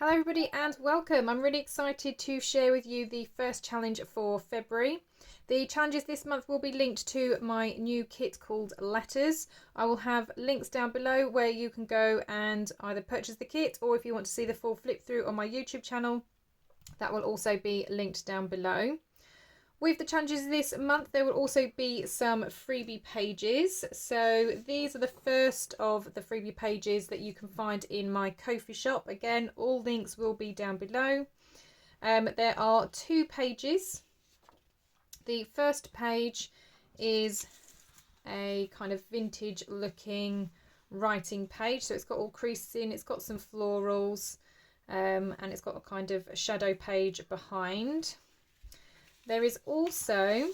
Hello everybody and welcome. I'm really excited to share with you the first challenge for February. The challenges this month will be linked to my new kit called Letters. I will have links down below where you can go and either purchase the kit, or if you want to see the full flip through on my YouTube channel, that will also be linked down below. With the challenges this month, there will also be some freebie pages. So these are the first of the freebie pages that you can find in my Ko-fi shop. Again, all links will be down below. There are two pages. The first page is a kind of vintage looking writing page. So it's got all creases in, it's got some florals, and it's got a kind of shadow page behind. There is also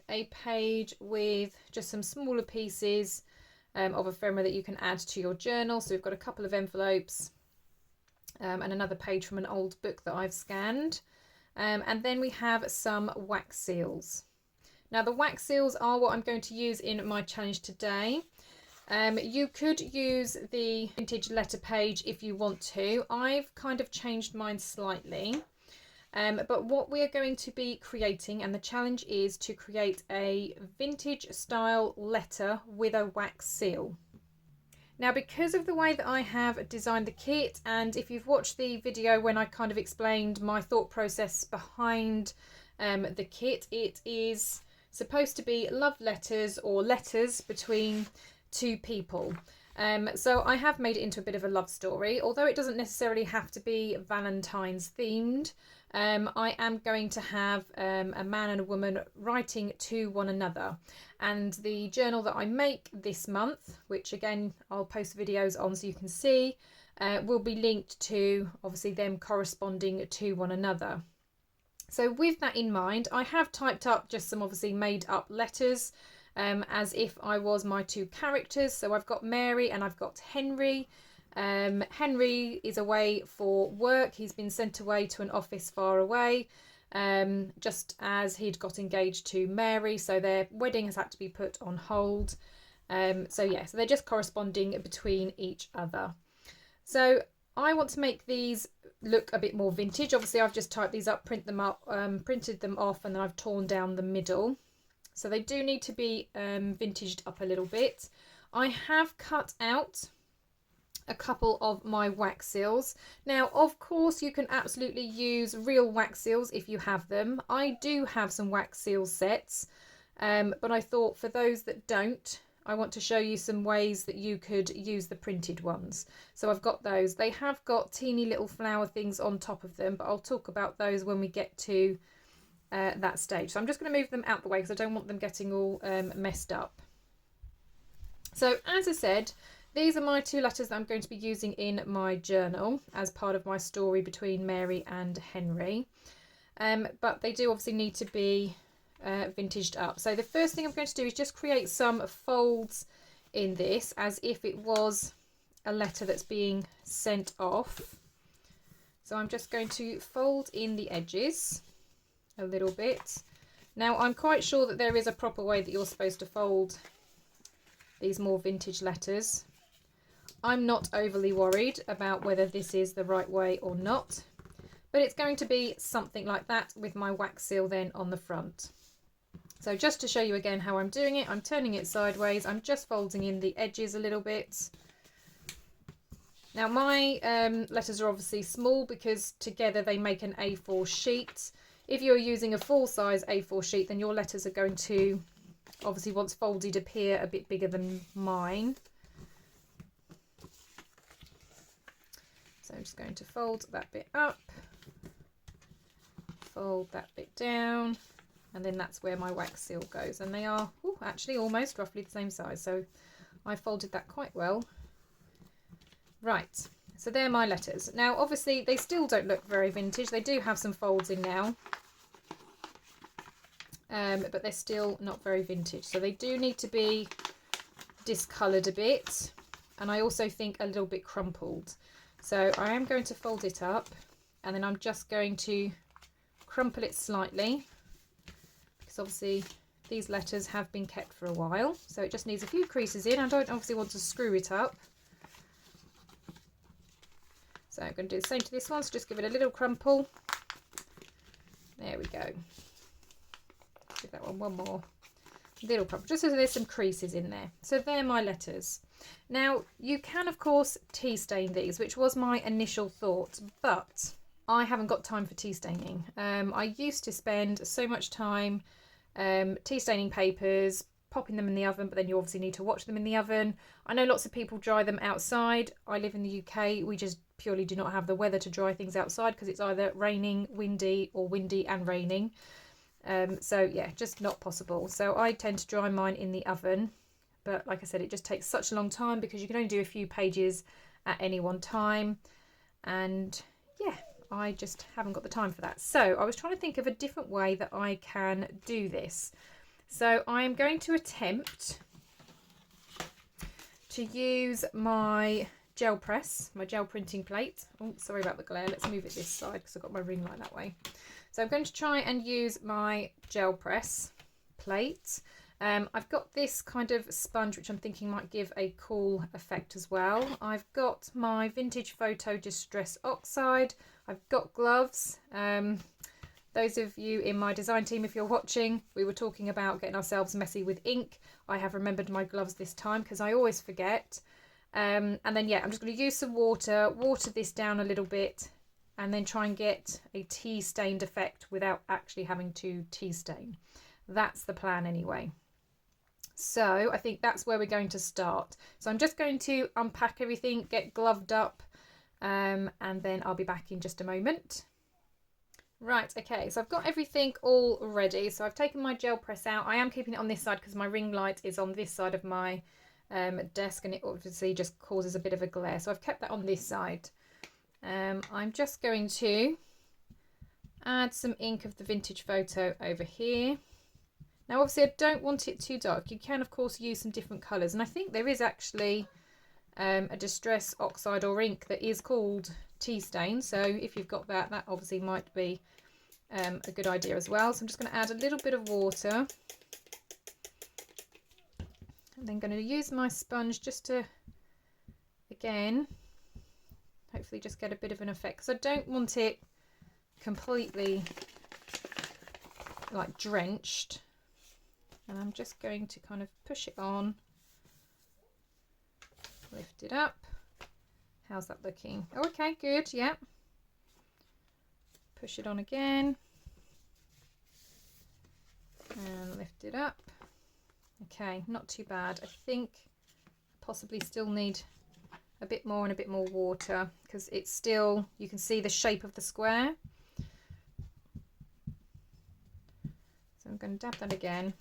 a page with just some smaller pieces of ephemera that you can add to your journal. So we've got a couple of envelopes and another page from an old book that I've scanned. And then we have some wax seals. Now the wax seals are what I'm going to use in my challenge today. You could use the vintage letter page if you want to. I've kind of changed mine slightly. But what we are going to be creating, and the challenge is to create a vintage style letter with a wax seal. Now, because of the way that I have designed the kit, and if you've watched the video when I kind of explained my thought process behind the kit, it is supposed to be love letters or letters between two people. So I have made it into a bit of a love story, although it doesn't necessarily have to be Valentine's themed. I am going to have a man and a woman writing to one another, and the journal that I make this month, which again I'll post videos on so you can see, will be linked to obviously them corresponding to one another. So with that in mind, I have typed up just some obviously made up letters as if I was my two characters. So I've got Mary and I've got Henry. Henry is away for work. He's been sent away to an office far away, just as he'd got engaged to Mary, so their wedding has had to be put on hold. So they're just corresponding between each other. So I want to make these look a bit more vintage. Obviously I've just typed these up, printed them off, and then I've torn down the middle. So they do need to be vintaged up a little bit. I have cut out a couple of my wax seals. Now, of course, you can absolutely use real wax seals if you have them. I do have some wax seal sets, but I thought for those that don't, I want to show you some ways that you could use the printed ones. So I've got those. They have got teeny little flower things on top of them, but I'll talk about those when we get to that stage. So I'm just going to move them out the way because I don't want them getting all messed up. So as I said, these are my two letters that I'm going to be using in my journal as part of my story between Mary and Henry. But they do obviously need to be vintaged up. So the first thing I'm going to do is just create some folds in this as if it was a letter that's being sent off. So I'm just going to fold in the edges a little bit. Now I'm quite sure that there is a proper way that you're supposed to fold these more vintage letters. I'm not overly worried about whether this is the right way or not, but it's going to be something like that with my wax seal then on the front. So just to show you again how I'm doing it, I'm turning it sideways. I'm just folding in the edges a little bit. Now my letters are obviously small because together they make an A4 sheet. If you're using a full size A4 sheet, then your letters are going to obviously, once folded, appear a bit bigger than mine. So I'm just going to fold that bit up, fold that bit down, and then that's where my wax seal goes. And they are actually almost roughly the same size, so I folded that quite well. Right, so they're my letters. Now obviously they still don't look very vintage. They do have some folds in now, but they're still not very vintage. So they do need to be discoloured a bit, and I also think a little bit crumpled. So I am going to fold it up, and then I'm just going to crumple it slightly because obviously these letters have been kept for a while, so it just needs a few creases in. I don't obviously want to screw it up. So I'm going to do the same to this one, so just give it a little crumple. There we go. Give that one more little crumple, just so there's some creases in there. So they're my letters. Now you can of course tea stain these, which was my initial thought, but I haven't got time for tea staining. I used to spend so much time tea staining papers, popping them in the oven, but then you obviously need to watch them in the oven. I know lots of people dry them outside. I live in the UK. We just purely do not have the weather to dry things outside because it's either raining, windy, or windy and raining. So yeah, just not possible. So I tend to dry mine in the oven, but like I said, it just takes such a long time because you can only do a few pages at any one time, and yeah, I just haven't got the time for that. So I was trying to think of a different way that I can do this. So I'm going to attempt to use my gel press, my gel printing plate. Oh, sorry about the glare. Let's move it this side because I've got my ring light that way. So I'm going to try and use my gel press plate. I've got this kind of sponge which I'm thinking might give a cool effect as well. I've got my Vintage Photo Distress Oxide. I've got gloves. Those of you in my design team, if you're watching, we were talking about getting ourselves messy with ink. I have remembered my gloves this time because I always forget. And then yeah, I'm just going to use some water this down a little bit, and then try and get a tea stained effect without actually having to tea stain. That's the plan anyway. So I think that's where we're going to start. So I'm just going to unpack everything, get gloved up, and then I'll be back in just a moment. Right, okay, so I've got everything all ready. So I've taken my gel press out. I am keeping it on this side because my ring light is on this side of my desk, and it obviously just causes a bit of a glare. So I've kept that on this side. I'm just going to add some ink of the Vintage Photo over here. Now obviously I don't want it too dark. You can of course use some different colours, and I think there is actually a Distress Oxide or ink that is called tea stain, so if you've got that, that obviously might be a good idea as well. So I'm just going to add a little bit of water, and then going to use my sponge just to, again, hopefully just get a bit of an effect, because I don't want it completely like drenched. And I'm just going to kind of push it on, lift it up. How's that looking? Oh, okay, good, yeah. Push it on again. And lift it up. Okay, not too bad. I think possibly still need a bit more and a bit more water, because it's still, you can see the shape of the square. So I'm going to dab that again.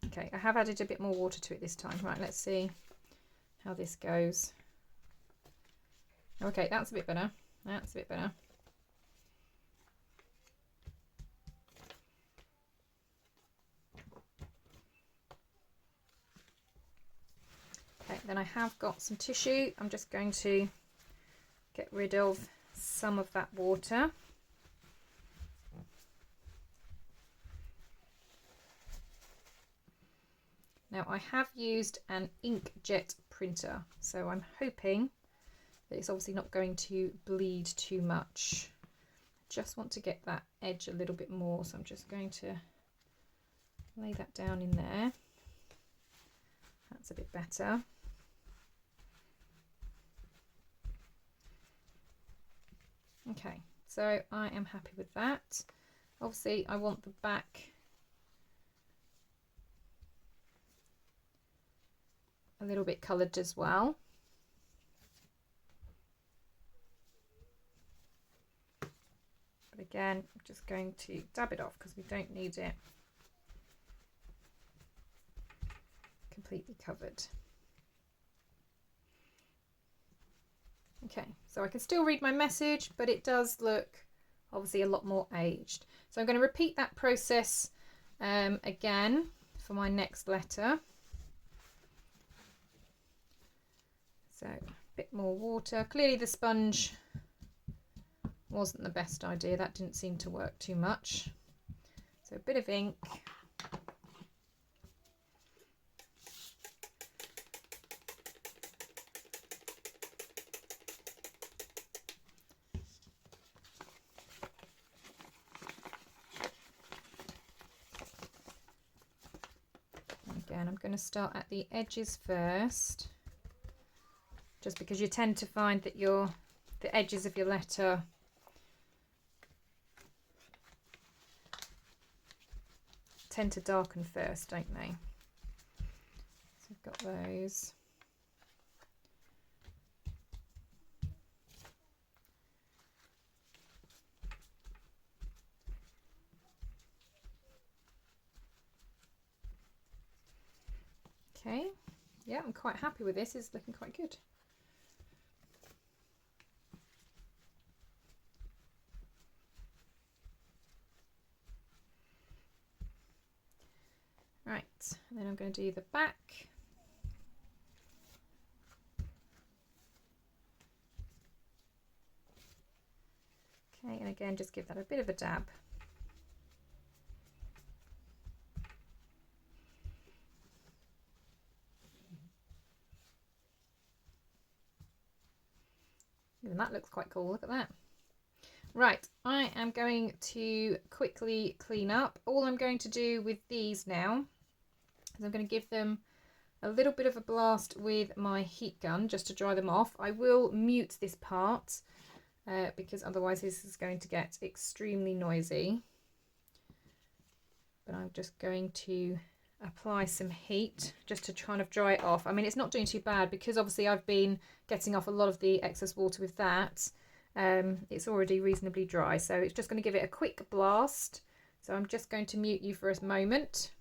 Okay, I have added a bit more water to it this time. Right, let's see how this goes. Okay, that's a bit better. That's a bit better. Okay, then I have got some tissue. I'm just going to get rid of some of that water. Now I have used an inkjet printer, so I'm hoping that it's obviously not going to bleed too much. Just want to get that edge a little bit more, so I'm just going to lay that down in there. That's a bit better. Okay, so I am happy with that. Obviously I want the back a little bit coloured as well. But again, I'm just going to dab it off because we don't need it completely covered. Okay, so I can still read my message, but it does look obviously a lot more aged. So I'm going to repeat that process again for my next letter. So a bit more water. Clearly the sponge wasn't the best idea. That didn't seem to work too much. So a bit of ink. Again, I'm going to start at the edges first, just because you tend to find that the edges of your letter tend to darken first, don't they? So we've got those. Okay, yeah, I'm quite happy with this. It's looking quite good. Right, and then I'm going to do the back. Okay, and again, just give that a bit of a dab. And that looks quite cool, look at that. Right, I am going to quickly clean up. All I'm going to do with these now is I'm going to give them a little bit of a blast with my heat gun just to dry them off. I will mute this part because otherwise this is going to get extremely noisy. But I'm just going to apply some heat just to kind of dry it off. I mean, it's not doing too bad because obviously I've been getting off a lot of the excess water with that. It's already reasonably dry, so it's just going to give it a quick blast. So I'm just going to mute you for a moment.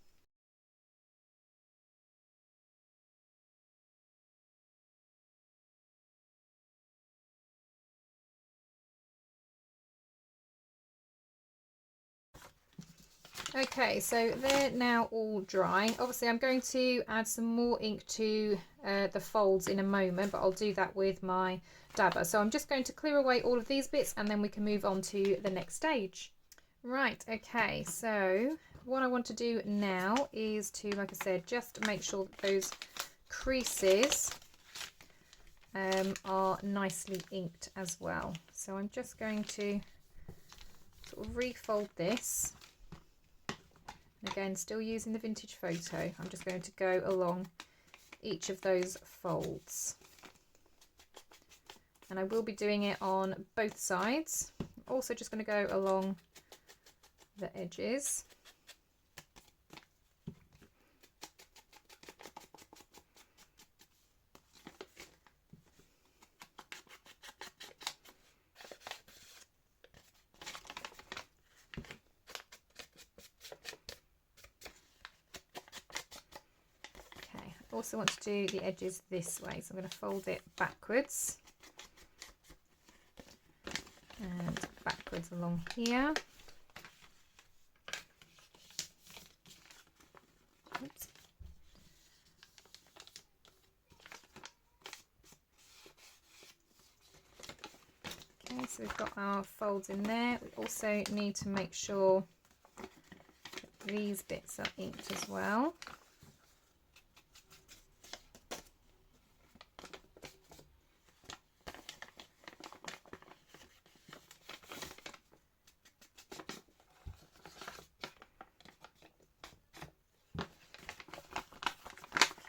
Okay, so they're now all dry. Obviously I'm going to add some more ink to the folds in a moment, but I'll do that with my dabber. So I'm just going to clear away all of these bits and then we can move on to the next stage. Right, okay, so what I want to do now is to, like I said, just make sure that those creases are nicely inked as well. So I'm just going to sort of refold this. Again, still using the vintage photo, I'm just going to go along each of those folds. And I will be doing it on both sides. Also just going to go along the edges. Also want to do the edges this way, so I'm going to fold it backwards and backwards along here. Oops. Okay, so we've got our folds in there. We also need to make sure that these bits are inked as well.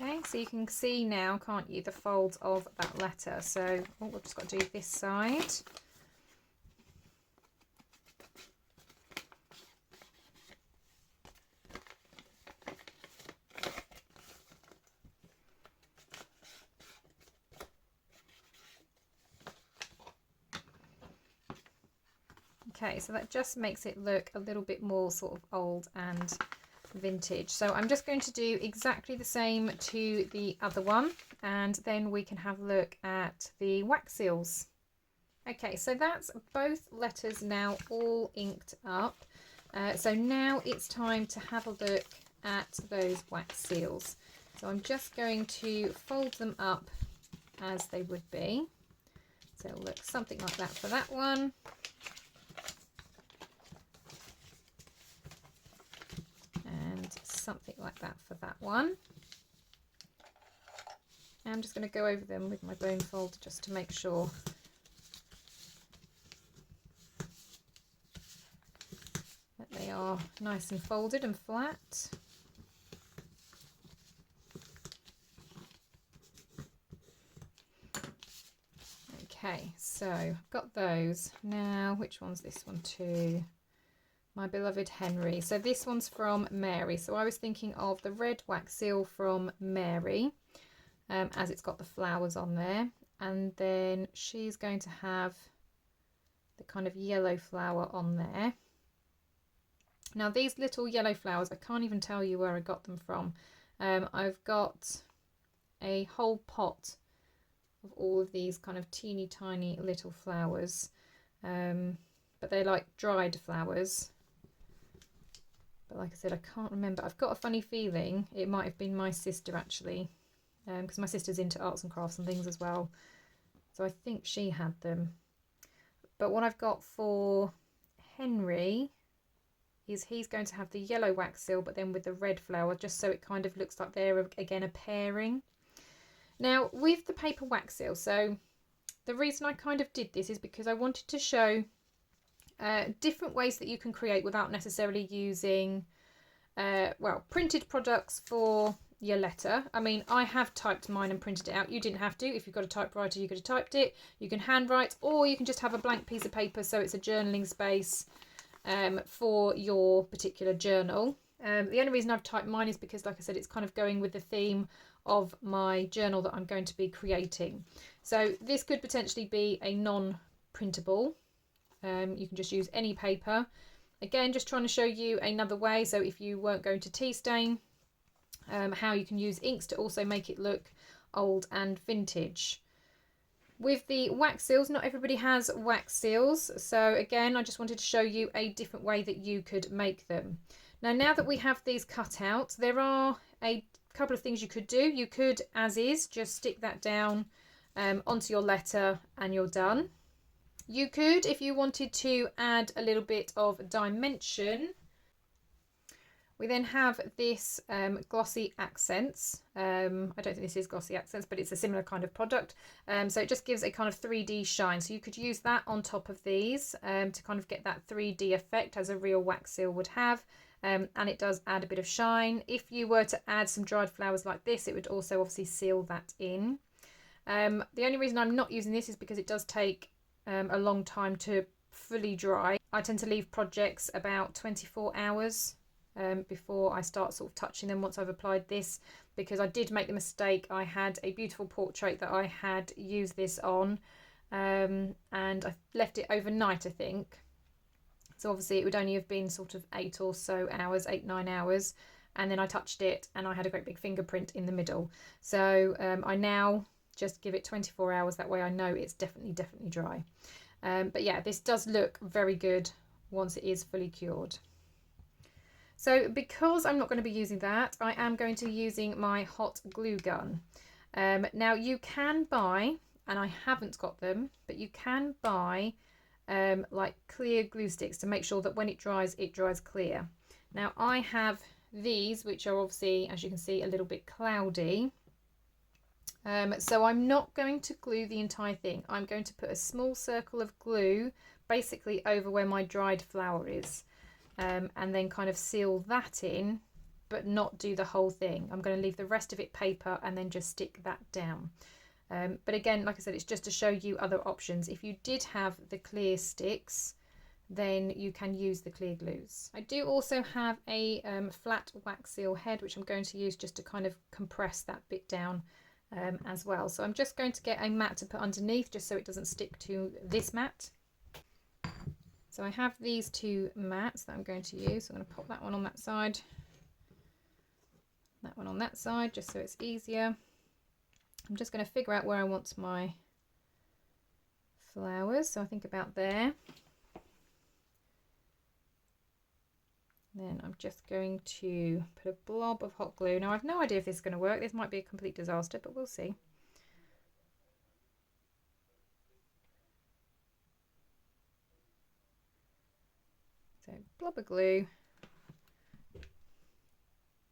Okay, so you can see now, can't you, the folds of that letter. So we've just got to do this side. Okay, so that just makes it look a little bit more sort of old and vintage. So I'm just going to do exactly the same to the other one, and then we can have a look at the wax seals. Okay, so that's both letters now all inked up. So now it's time to have a look at those wax seals. So I'm just going to fold them up as they would be. So it'll look something like that for that one. Something like that for that one. I'm just going to go over them with my bone folder just to make sure that they are nice and folded and flat. Okay, so I've got those. Now, which one's this one too? My Beloved Henry. So this one's from Mary. So I was thinking of the red wax seal from Mary, as it's got the flowers on there. And then she's going to have the kind of yellow flower on there. Now these little yellow flowers, I can't even tell you where I got them from. I've got a whole pot of all of these kind of teeny tiny little flowers, but they're like dried flowers. But like I said, I can't remember. I've got a funny feeling it might have been my sister actually, because my sister's into arts and crafts and things as well. So I think she had them. But what I've got for Henry is he's going to have the yellow wax seal, but then with the red flower, just so it kind of looks like they're again a pairing. Now with the paper wax seal, so the reason I kind of did this is because I wanted to show different ways that you can create without necessarily using well, printed products for your letter. I mean, I have typed mine and printed it out. You didn't have to. If you've got a typewriter, you could have typed it. You can handwrite, or you can just have a blank piece of paper so it's a journaling space for your particular journal. The only reason I've typed mine is because, like I said, it's kind of going with the theme of my journal that I'm going to be creating. So this could potentially be a non-printable. You can just use any paper. Again, just trying to show you another way. So if you weren't going to tea stain, how you can use inks to also make it look old and vintage. With the wax seals, not everybody has wax seals. So again, I just wanted to show you a different way that you could make them. Now that we have these cut out, there are a couple of things you could do. You could, as is, just stick that down onto your letter and you're done. You could, if you wanted to, add a little bit of dimension. We then have this glossy accents. I don't think this is glossy accents, but it's a similar kind of product. So it just gives a kind of 3D shine. So you could use that on top of these to kind of get that 3D effect as a real wax seal would have. And it does add a bit of shine. If you were to add some dried flowers like this, it would also obviously seal that in. The only reason I'm not using this is because it does take a long time to fully dry. I tend to leave projects about 24 hours before I start sort of touching them once I've applied this, because I did make the mistake. I had a beautiful portrait that I had used this on and I left it overnight, I think. So obviously it would only have been sort of 8 or so hours, 8-9 hours, and then I touched it and I had a great big fingerprint in the middle. So I now just give it 24 hours, that way I know it's definitely dry. But yeah, this does look very good once it is fully cured. So because I'm not going to be using that, I am going to be using my hot glue gun. Now you can buy, and I haven't got them, but you can buy like clear glue sticks to make sure that when it dries clear. Now I have these, which are obviously, as you can see, a little bit cloudy. So I'm not going to glue the entire thing. I'm going to put a small circle of glue basically over where my dried flower is, and then kind of seal that in, but not do the whole thing. I'm going to leave the rest of it paper and then just stick that down. But again, like I said, it's just to show you other options. If you did have the clear sticks, then you can use the clear glues. I do also have a flat wax seal head, which I'm going to use just to kind of compress that bit down as well. So I'm just going to get a mat to put underneath just so it doesn't stick to this mat. So I have these two mats that I'm going to use. So I'm going to pop that one on that side, that one on that side, just so it's easier. I'm just going to figure out where I want my flowers. So I think about there. Then I'm just going to put a blob of hot glue. Now I've no idea if this is going to work. This might be a complete disaster, but we'll see. So blob of glue,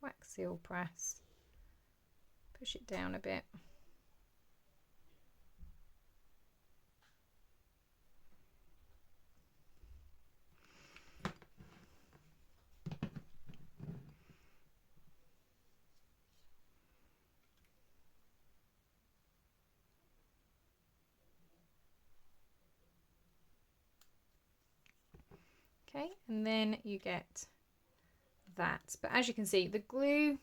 wax seal press, push it down a bit. Okay, and then you get that. But as you can see, the glue,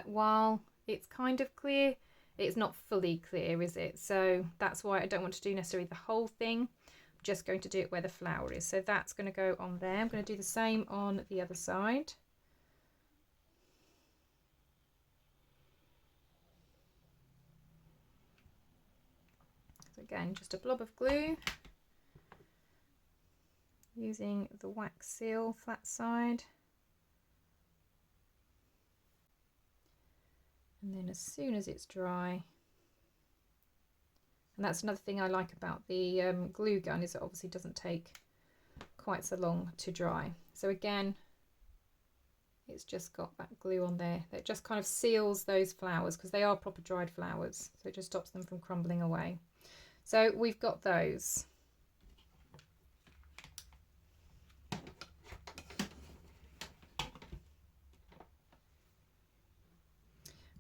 while it's kind of clear, it's not fully clear, is it? So that's why I don't want to do necessarily the whole thing. I'm just going to do it where the flower is. So that's going to go on there. I'm going to do the same on the other side. So again, just a blob of glue, using the wax seal flat side. And then as soon as it's dry, and that's another thing I like about the glue gun, is it obviously doesn't take quite so long to dry. So again, it's just got that glue on there that just kind of seals those flowers, because they are proper dried flowers, so it just stops them from crumbling away. So we've got those.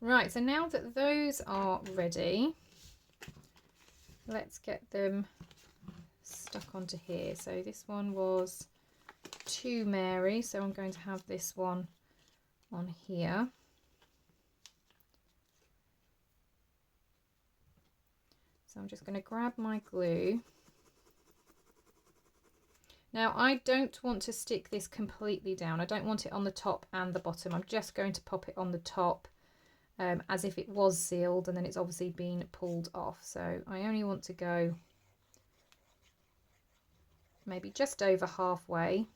Right, so now that those are ready, let's get them stuck onto here. So this one was to Mary, so I'm going to have this one on here. So I'm just going to grab my glue. Now I don't want to stick this completely down. I don't want it on the top and the bottom. I'm just going to pop it on the top as if it was sealed, and then it's obviously been pulled off. So I only want to go maybe just over halfway,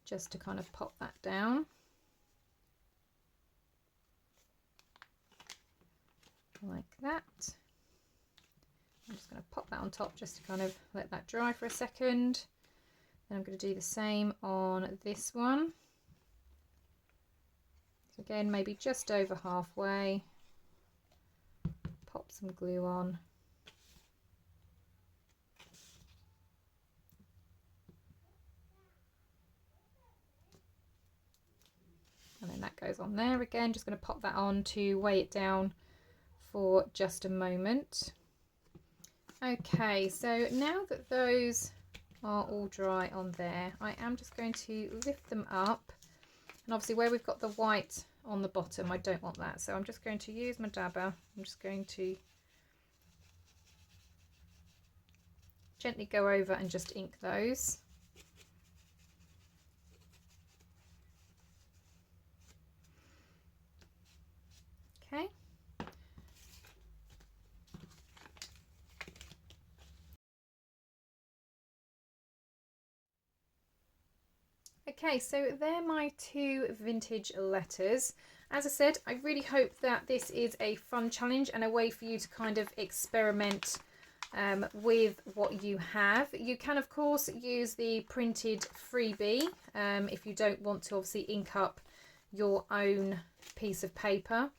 just to kind of pop that down. Like that. I'm just going to pop that on top just to kind of let that dry for a second. Then I'm going to do the same on this one. So again, maybe just over halfway. Pop some glue on. And then that goes on there again. Just going to pop that on to weigh it down for just a moment. Okay, so now that those are all dry on there, I am just going to lift them up. And obviously where we've got the white on the bottom, I don't want that. So I'm just going to use my dabber. I'm just going to gently go over and just ink those. Okay. Okay, so they're my two vintage letters. As I said, I really hope that this is a fun challenge and a way for you to kind of experiment with what you have. You can of course use the printed freebie if you don't want to obviously ink up your own piece of paper.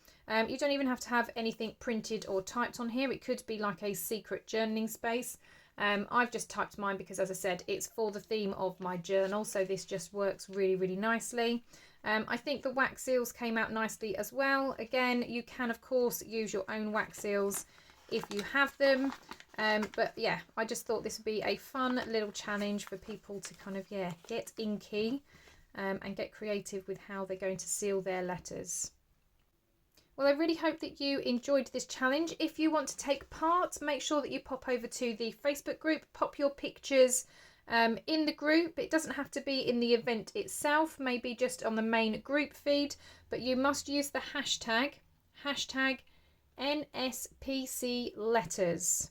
You don't even have to have anything printed or typed on here. It could be like a secret journaling space. I've just typed mine because, as I said, it's for the theme of my journal, so this just works really, really nicely. I think the wax seals came out nicely as well. Again, you can of course use your own wax seals if you have them, but yeah, I just thought this would be a fun little challenge for people to kind of, yeah, get inky and get creative with how they're going to seal their letters. Well, I really hope that you enjoyed this challenge. If you want to take part, make sure that you pop over to the Facebook group, pop your pictures in the group. It doesn't have to be in the event itself, maybe just on the main group feed, but you must use the hashtag NSPC letters.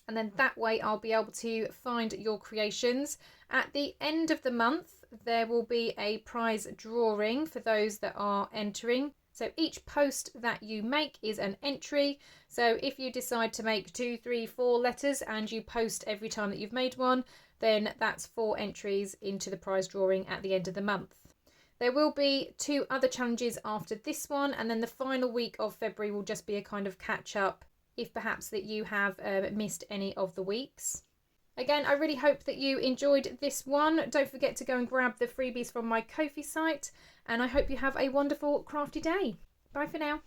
And then that way I'll be able to find your creations. At the end of the month, there will be a prize drawing for those that are entering. So each post that you make is an entry. So if you decide to make 2, 3, 4 letters and you post every time that you've made one, then that's 4 entries into the prize drawing at the end of the month. There will be 2 other challenges after this one, and then the final week of February will just be a kind of catch up if perhaps that you have missed any of the weeks. Again, I really hope that you enjoyed this one. Don't forget to go and grab the freebies from my Ko-fi site, and I hope you have a wonderful crafty day. Bye for now.